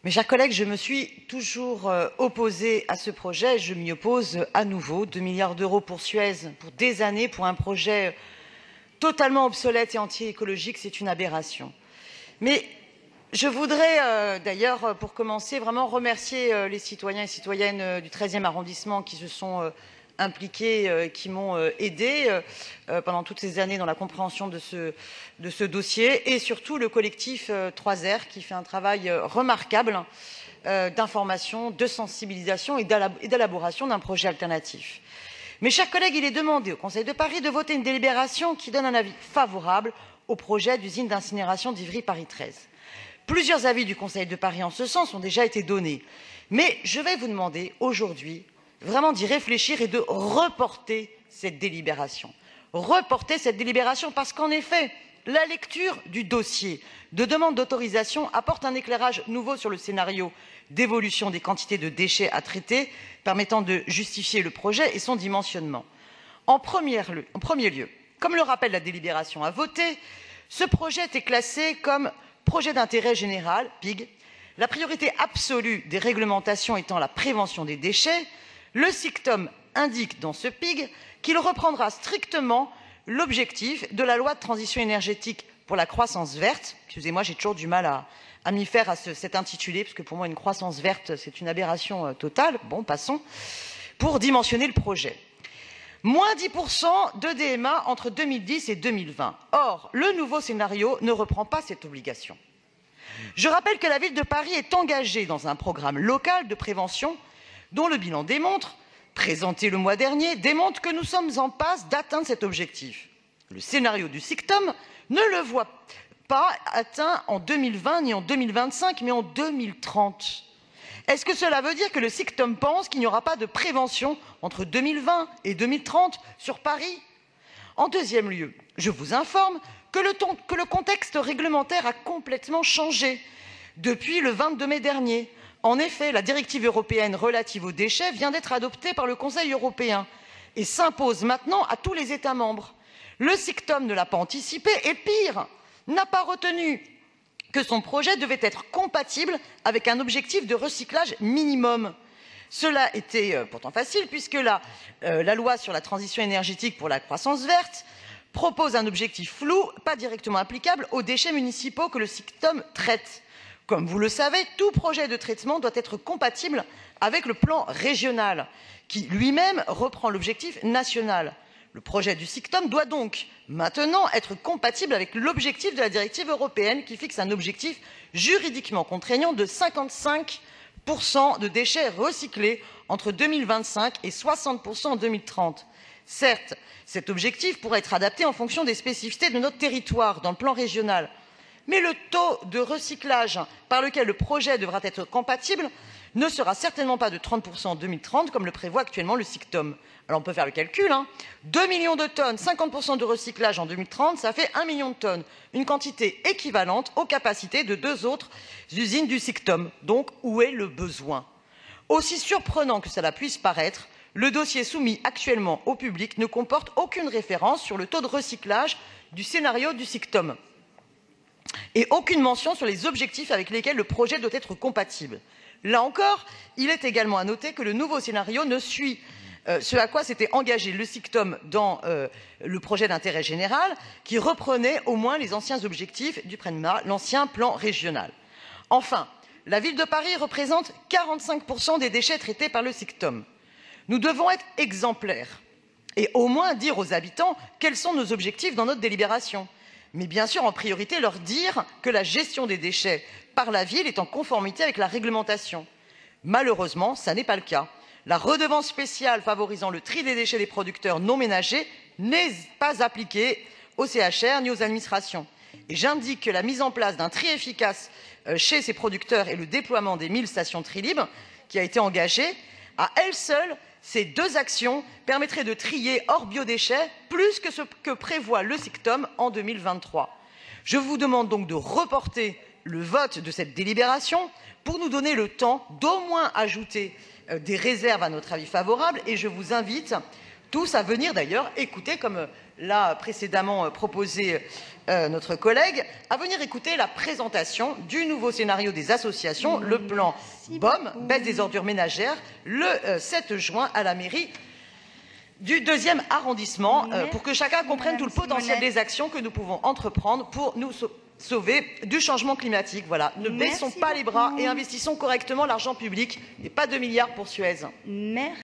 Mes chers collègues, je me suis toujours opposée à ce projet et je m'y oppose à nouveau. 2 milliards d'euros pour Suez pour des années pour un projet totalement obsolète et anti-écologique, c'est une aberration. Mais je voudrais d'ailleurs, pour commencer, vraiment remercier les citoyens et citoyennes du 13e arrondissement qui se sont impliqués, qui m'ont aidé pendant toutes ces années dans la compréhension de ce dossier, et surtout le collectif 3R qui fait un travail remarquable d'information, de sensibilisation et d'élaboration d'un projet alternatif. Mes chers collègues, il est demandé au Conseil de Paris de voter une délibération qui donne un avis favorable au projet d'usine d'incinération d'Ivry-Paris 13. Plusieurs avis du Conseil de Paris en ce sens ont déjà été donnés. Mais je vais vous demander aujourd'hui vraiment d'y réfléchir et de reporter cette délibération. Reporter cette délibération parce qu'en effet, la lecture du dossier de demande d'autorisation apporte un éclairage nouveau sur le scénario d'évolution des quantités de déchets à traiter, permettant de justifier le projet et son dimensionnement. En premier lieu, comme le rappelle la délibération à voter, ce projet était classé comme projet d'intérêt général, PIG, la priorité absolue des réglementations étant la prévention des déchets. Le SICTOM indique dans ce PIG qu'il reprendra strictement l'objectif de la loi de transition énergétique pour la croissance verte. Excusez-moi, j'ai toujours du mal à m'y faire à cet intitulé, parce que pour moi, une croissance verte, c'est une aberration totale. Bon, passons. Pour dimensionner le projet. Moins 10% de DMA entre 2010 et 2020. Or, le nouveau scénario ne reprend pas cette obligation. Je rappelle que la ville de Paris est engagée dans un programme local de prévention dont le bilan démontre, présenté le mois dernier, démontre que nous sommes en passe d'atteindre cet objectif. Le scénario du SICTOM ne le voit pas atteint en 2020 ni en 2025, mais en 2030. Est-ce que cela veut dire que le SICTOM pense qu'il n'y aura pas de prévention entre 2020 et 2030 sur Paris? En deuxième lieu, je vous informe que le contexte réglementaire a complètement changé depuis le 22 mai dernier. En effet, la directive européenne relative aux déchets vient d'être adoptée par le Conseil européen et s'impose maintenant à tous les États membres. Le SICTOM ne l'a pas anticipé et pire, n'a pas retenu que son projet devait être compatible avec un objectif de recyclage minimum. Cela était pourtant facile puisque la loi sur la transition énergétique pour la croissance verte propose un objectif flou, pas directement applicable aux déchets municipaux que le SICTOM traite. Comme vous le savez, tout projet de traitement doit être compatible avec le plan régional, qui lui-même reprend l'objectif national. Le projet du SICTOM doit donc maintenant être compatible avec l'objectif de la directive européenne qui fixe un objectif juridiquement contraignant de 55% de déchets recyclés entre 2025 et 60% en 2030. Certes, cet objectif pourrait être adapté en fonction des spécificités de notre territoire dans le plan régional. Mais le taux de recyclage par lequel le projet devra être compatible ne sera certainement pas de 30% en 2030 comme le prévoit actuellement le SICTOM. Alors on peut faire le calcul, 2 millions de tonnes, 50% de recyclage en 2030, ça fait 1 million de tonnes. Une quantité équivalente aux capacités de 2 autres usines du SICTOM. Donc où est le besoin? Aussi surprenant que cela puisse paraître, le dossier soumis actuellement au public ne comporte aucune référence sur le taux de recyclage du scénario du SICTOM et aucune mention sur les objectifs avec lesquels le projet doit être compatible. Là encore, il est également à noter que le nouveau scénario ne suit ce à quoi s'était engagé le SICTOM dans le projet d'intérêt général, qui reprenait au moins les anciens objectifs du PRENMA, l'ancien plan régional. Enfin, la ville de Paris représente 45% des déchets traités par le SICTOM. Nous devons être exemplaires et au moins dire aux habitants quels sont nos objectifs dans notre délibération. Mais bien sûr, en priorité, leur dire que la gestion des déchets par la ville est en conformité avec la réglementation. Malheureusement, ça n'est pas le cas. La redevance spéciale favorisant le tri des déchets des producteurs non ménagers n'est pas appliquée au CHR ni aux administrations. Et j'indique que la mise en place d'un tri efficace chez ces producteurs et le déploiement des 1000 stations tri libres qui a été engagé, à elles seules, ces deux actions permettraient de trier hors biodéchets plus que ce que prévoit le SICTOM en 2023. Je vous demande donc de reporter le vote de cette délibération pour nous donner le temps d'au moins ajouter des réserves à notre avis favorable et je vous invite tous à venir d'ailleurs écouter, comme l'a précédemment proposé notre collègue, à venir écouter la présentation du nouveau scénario des associations, le plan BOM, baisse des ordures ménagères, le 7 juin à la mairie du 2e arrondissement, pour que chacun comprenne tout le potentiel des actions que nous pouvons entreprendre pour nous sauver du changement climatique. Voilà, ne baissons pas les bras et investissons correctement l'argent public et pas 2 milliards pour Suez. Merci.